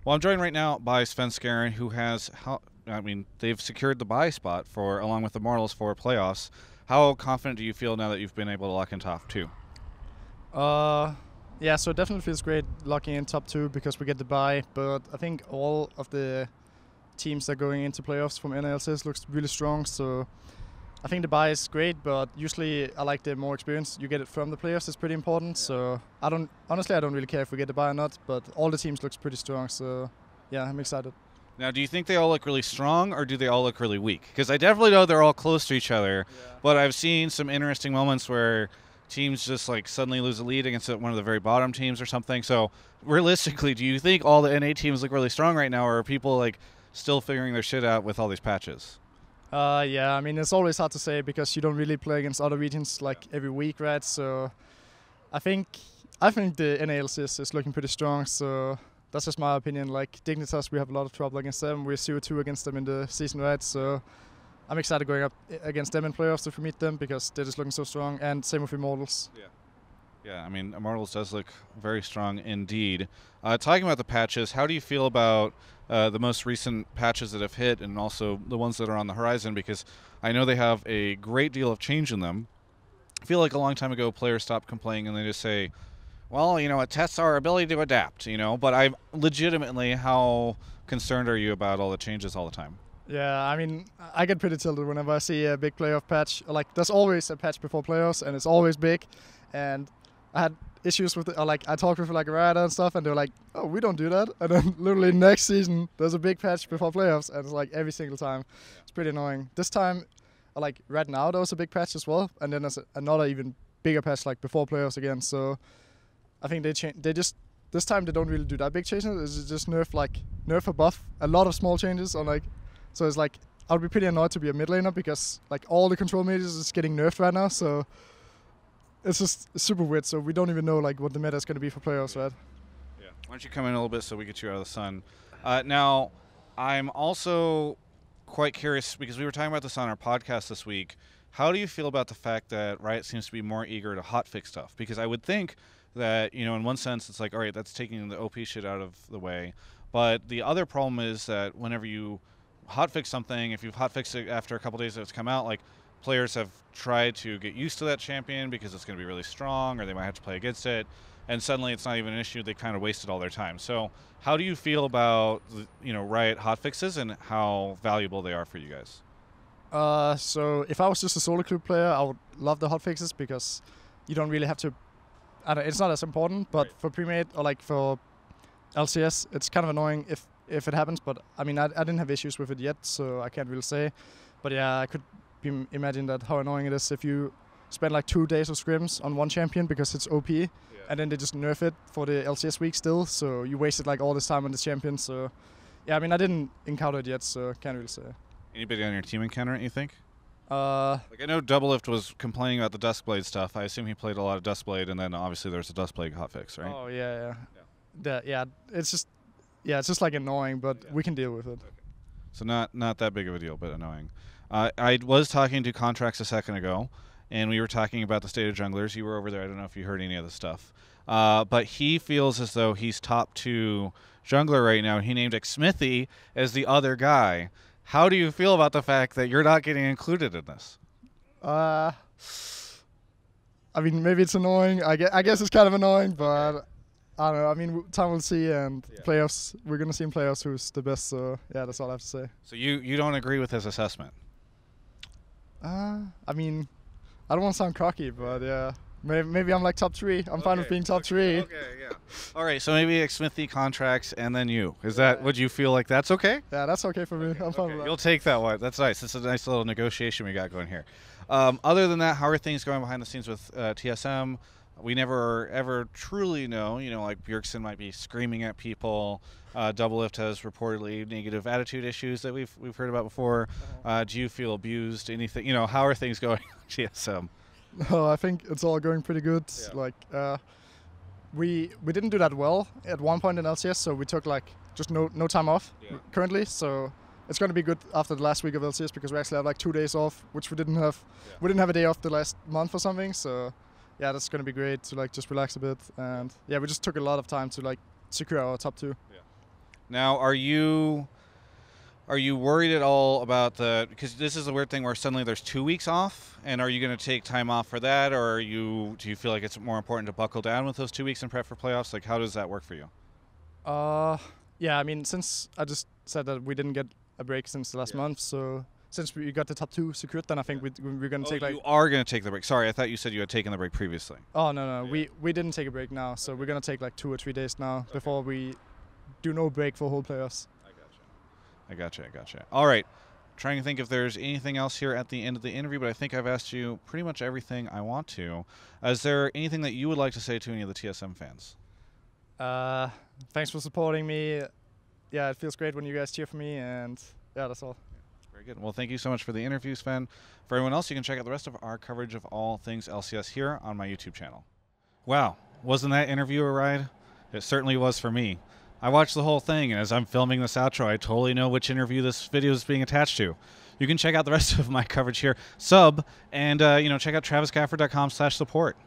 Well, I'm joined right now by Sven, who has, they've secured the bye spot for, along with the Mortals, for playoffs. How confident do you feel now that you've been able to lock in top 2? Yeah, so it definitely feels great locking in top 2 because we get the bye, but I think all of the teams that are going into playoffs from NLCS looks really strong, so I think the bye is great, but usually I like the more experience you get it from the playoffs. It's pretty important, so I don't really care if we get the bye or not, but all the teams looks pretty strong, so yeah, I'm excited. Now, do you think they all look really strong, or do they all look really weak? Because I definitely know they're all close to each other, but I've seen some interesting moments where teams just like suddenly lose a lead against one of the very bottom teams or something. So realistically, do you think all the NA teams look really strong right now, or are people like still figuring their shit out with all these patches? Yeah, I mean, it's always hard to say because you don't really play against other regions like every week, right? So I think the NALCS is looking pretty strong, so that's just my opinion. Like Dignitas, we have a lot of trouble against them. We're 0-2 against them in the season, right? So I'm excited going up against them in playoffs if we meet them because they're just looking so strong. And same with Immortals. Yeah, I mean, Immortals does look very strong indeed. Talking about the patches, how do you feel about the most recent patches that have hit and also the ones that are on the horizon? Because I know they have a great deal of change in them. I feel like a long time ago players stopped complaining and they just say, well, you know, it tests our ability to adapt, you know, but I legitimately, how concerned are you about all the changes all the time? Yeah, I mean, I get pretty tilted whenever I see a big playoff patch. Like, there's always a patch before playoffs, and it's always big. And I had issues with it. Like, I talked with like Riot and stuff, and they're like, "Oh, we don't do that." And then literally next season, there's a big patch before playoffs, and it's like every single time. It's pretty annoying. This time, like right now, there was a big patch as well, and then there's another even bigger patch like before playoffs again. So I think they just this time they don't really do that big changes. It's just nerf a buff, a lot of small changes on like. So it's like, I would be pretty annoyed to be a mid laner because like all the control mages is getting nerfed right now, so it's just super weird. So we don't even know like what the meta is going to be for playoffs, right? Yeah. Why don't you come in a little bit so we get you out of the sun? Now, I'm also quite curious because we were talking about this on our podcast this week. How do you feel about the fact that Riot seems to be more eager to hotfix stuff? Because I would think that, you know, in one sense, it's like, all right, that's taking the OP shit out of the way. But the other problem is that whenever you hotfix something, if you've hotfixed it after a couple days that it's come out, like players have tried to get used to that champion because it's going to be really strong, or they might have to play against it, and suddenly it's not even an issue. They kind of wasted all their time. So how do you feel about Riot hotfixes and how valuable they are for you guys? So if I was just a solo queue player, I would love the hotfixes because you don't really have to. It's not as important, but for pre-made or like for LCS, it's kind of annoying if it happens, but I mean, I didn't have issues with it yet, so I can't really say. But yeah, I could imagine that how annoying it is if you spend like 2 days of scrims on one champion because it's OP, and then they just nerf it for the LCS week still, so you wasted like all this time on this champion. So yeah, I mean, I didn't encounter it yet, so can't really say. Anybody on your team encounter it, you think? Like I know Doublelift was complaining about the Duskblade stuff. I assume he played a lot of Duskblade, and then obviously there's a Duskblade hotfix, right? Oh yeah. It's just like annoying, but we can deal with it. Okay. So not that big of a deal, but annoying. I was talking to Contractz a second ago, and we were talking about the state of junglers. You were over there. I don't know if you heard any of the stuff. But he feels as though he's top 2 jungler right now. He named Xmithy as the other guy. How do you feel about the fact that you're not getting included in this? I mean, maybe it's annoying. I guess it's kind of annoying, but I don't know. I mean, time will see, and playoffs. We're gonna see in playoffs who's the best. So yeah, that's all I have to say. So you don't agree with his assessment? I mean, I don't want to sound cocky, but yeah, maybe I'm like top 3. I'm fine with being top 3. Okay, yeah. All right, so maybe Xmithy, Contractz, and then you. Is that? Would you feel like that's okay? Yeah, that's okay for me. I'm fine with that. You'll take that one. That's nice. It's a nice little negotiation we got going here. Other than that, how are things going behind the scenes with TSM? We never ever truly know. You know, like Bjergsen might be screaming at people. Doublelift has reportedly negative attitude issues that we've heard about before. Do you feel abused? Anything? You know, how are things going at TSM? No, I think it's all going pretty good. Yeah. Like we didn't do that well at one point in LCS, so we took like just no time off currently. So it's going to be good after the last week of LCS because we actually have like 2 days off, which we didn't have. Yeah. We didn't have a day off the last month or something. So yeah, that's going to be great to like just relax a bit. And yeah, we just took a lot of time to like secure our top 2. Yeah. Now, are you worried at all about because this is a weird thing where suddenly there's 2 weeks off, and are you going to take time off for that, or do you feel like it's more important to buckle down with those 2 weeks and prep for playoffs? Like, how does that work for you? Yeah, I mean, since I just said that we didn't get a break since the last month, so since we got the top 2 secured, then I think we're going to take you are going to take the break. Sorry, I thought you said you had taken the break previously. Oh, no. Yeah. We didn't take a break now, so we're going to take like 2 or 3 days now before we do no break for whole playoffs. I gotcha. All right. Trying to think if there's anything else here at the end of the interview, but I think I've asked you pretty much everything I want to. Is there anything that you would like to say to any of the TSM fans? Thanks for supporting me. Yeah, it feels great when you guys cheer for me, and yeah, that's all. Very good. Well, thank you so much for the interview, Sven. For everyone else, you can check out the rest of our coverage of all things LCS here on my YouTube channel. Wow, wasn't that interview a ride? It certainly was for me. I watched the whole thing, and as I'm filming this outro, I totally know which interview this video is being attached to. You can check out the rest of my coverage here, and check out travisgafford.com/support.